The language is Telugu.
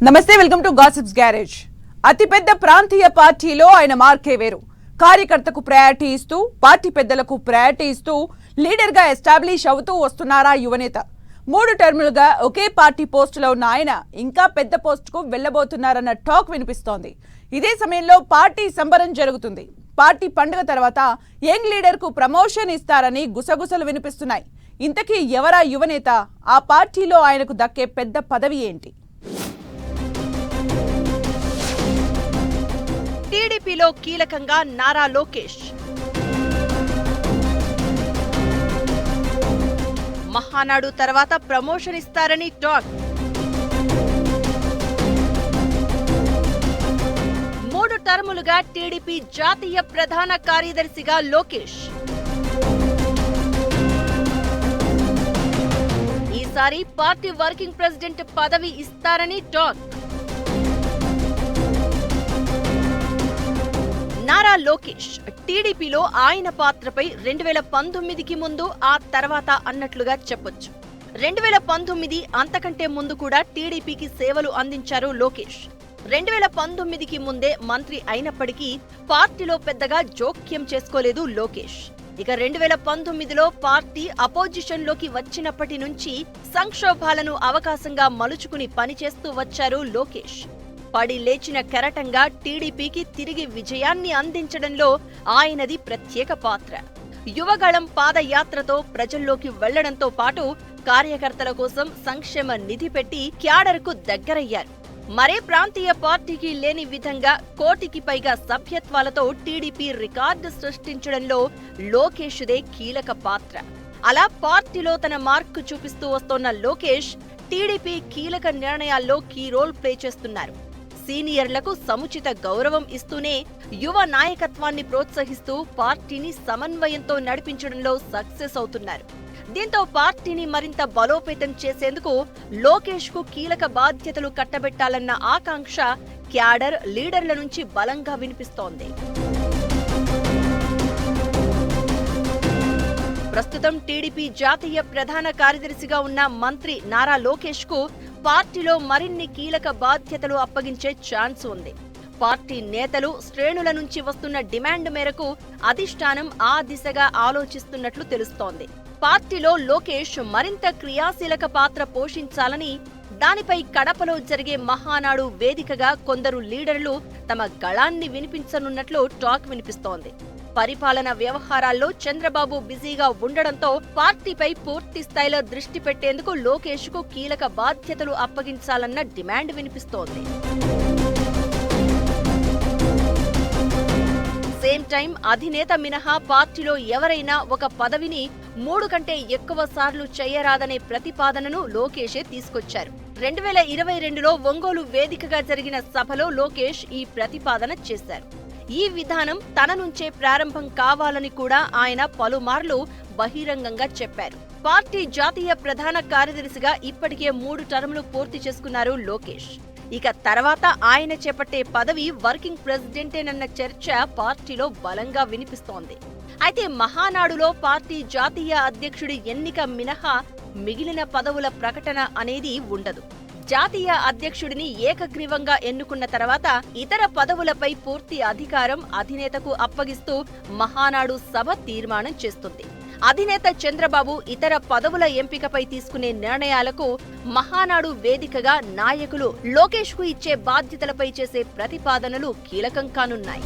నమస్తే, వెల్కమ్ టు గాసిప్స్ గ్యారేజ్. అతిపెద్ద ప్రాంతీయ పార్టీలో ఆయన మార్కే వేరు. కార్యకర్తకు ప్రయారిటీ ఇస్తూ, పార్టీ పెద్దలకు ప్రయారిటీ ఇస్తూ లీడర్ గా ఎస్టాబ్లిష్ అవుతూ వస్తున్నారా యువనేత. 3 టర్ములుగా ఒకే పార్టీ పోస్టులో ఉన్న ఆయన ఇంకా పెద్ద పోస్టుకు వెళ్లబోతున్నారన్న టాక్ వినిపిస్తోంది. ఇదే సమయంలో పార్టీ సంబరం జరుగుతుంది. పార్టీ పండుగ తర్వాత యంగ్ లీడర్ కు ప్రమోషన్ ఇస్తారని గుసగుసలు వినిపిస్తున్నాయి. ఇంతకీ ఎవరా యువనేత? ఆ పార్టీలో ఆయనకు దక్కే పెద్ద పదవి ఏంటి? టీడీపీలో కీలకంగా నారా లోకేష్. మహానాడు తర్వాత ప్రమోషన్ ఇస్తారని టాక్. 3 టర్ములుగా టీడీపీ జాతీయ ప్రధాన కార్యదర్శిగా లోకేష్. ఈసారి పార్టీ వర్కింగ్ ప్రెసిడెంట్ పదవి ఇస్తారని టాక్. నారా లోకేష్ టీడీపీలో ఆయన పాత్రపై 2019కి ముందు, ఆ తర్వాత అన్నట్లుగా చెప్పొచ్చు. 2019 అంతకంటే ముందు కూడా టీడీపీకి సేవలు అందించారు లోకేష్. 2019కి ముందే మంత్రి అయినప్పటికీ పార్టీలో పెద్దగా జోక్యం చేసుకోలేదు లోకేష్. ఇక 2019లో పార్టీ అపోజిషన్లోకి వచ్చినప్పటి నుంచి సంక్షోభాలను అవకాశంగా మలుచుకుని పనిచేస్తూ వచ్చారు లోకేష్. పడి లేచిన కెరటంగా టీడీపీకి తిరిగి విజయాన్ని అందించడంలో ఆయనది ప్రత్యేక పాత్ర. యువగళం పాదయాత్రతో ప్రజల్లోకి వెళ్లడంతో పాటు కార్యకర్తల కోసం సంక్షేమ నిధి పెట్టి క్యాడర్కు దగ్గరయ్యారు. మరే ప్రాంతీయ పార్టీకి లేని విధంగా 1 కోటికి పైగా సభ్యత్వాలతో టీడీపీ రికార్డు సృష్టించడంలో లోకేష్దే కీలక పాత్ర. అలా పార్టీలో తన మార్కు చూపిస్తూ వస్తోన్న లోకేష్ టీడీపీ కీలక నిర్ణయాల్లో కీ రోల్ ప్లే చేస్తున్నారు. సీనియర్లకు సముచిత గౌరవం ఇస్తూనే యువ నాయకత్వాన్ని ప్రోత్సహిస్తూ పార్టీని సమన్వయంతో నడిపించడంలో సక్సెస్ అవుతున్నారు. దీంతో పార్టీని మరింత బలోపేతం చేసేందుకు లోకేష్ కు కీలక బాధ్యతలు కట్టబెట్టాలన్న ఆకాంక్ష క్యాడర్ లీడర్ల నుంచి బలంగా వినిపిస్తోంది. ప్రస్తుతం టీడీపీ జాతీయ ప్రధాన కార్యదర్శిగా ఉన్న మంత్రి నారా లోకేష్ కు పార్టీలో మరిన్ని కీలక బాధ్యతలు అప్పగించే ఛాన్స్ ఉంది. పార్టీ నేతలు, శ్రేణుల నుంచి వస్తున్న డిమాండ్ మేరకు అధిష్టానం ఆ దిశగా ఆలోచిస్తున్నట్లు తెలుస్తోంది. పార్టీలో లోకేష్ మరింత క్రియాశీలక పాత్ర పోషించాలని, దానిపై కడపలో జరిగే మహానాడు వేదికగా కొందరు లీడర్లు తమ గళాన్ని వినిపించనున్నట్లు టాక్ వినిపిస్తోంది. పరిపాలన వ్యవహారాల్లో చంద్రబాబు బిజీగా ఉండడంతో పార్టీపై పూర్తి స్థాయిలో దృష్టి పెట్టేందుకు లోకేష్ కు కీలక బాధ్యతలు అప్పగించాలన్న డిమాండ్ వినిపిస్తోంది. సేమ్ టైం అధినేత మినహా పార్టీలో ఎవరైనా ఒక పదవిని 3 కంటే ఎక్కువ సార్లు చేయరాదనే ప్రతిపాదనను లోకేషే తీసుకొచ్చారు. 2022లో ఒంగోలు వేదికగా జరిగిన సభలో లోకేష్ ఈ ప్రతిపాదన చేశారు. ఈ విధానం తన నుంచే ప్రారంభం కావాలని కూడా ఆయన పలుమార్లు బహిరంగంగా చెప్పారు. పార్టీ జాతీయ ప్రధాన కార్యదర్శిగా ఇప్పటికే 3 టర్ములు పూర్తి చేసుకున్నారు లోకేష్. ఇక తర్వాత ఆయన చేపట్టే పదవి వర్కింగ్ ప్రెసిడెంటేనన్న చర్చ పార్టీలో బలంగా వినిపిస్తోంది. అయితే మహానాడులో పార్టీ జాతీయ అధ్యక్షుడి ఎన్నిక మినహా మిగిలిన పదవుల ప్రకటన అనేది ఉండదు. జాతీయ అధ్యక్షుడిని ఏకగ్రీవంగా ఎన్నుకున్న తర్వాత ఇతర పదవులపై పూర్తి అధికారం అధినేతకు అప్పగిస్తూ మహానాడు సభ తీర్మానం చేస్తుంది. అధినేత చంద్రబాబు ఇతర పదవుల ఎంపికపై తీసుకునే నిర్ణయాలకు మహానాడు వేదికగా నాయకులు లోకేష్ కు ఇచ్చే బాధ్యతలపై చేసే ప్రతిపాదనలు కీలకం కానున్నాయి.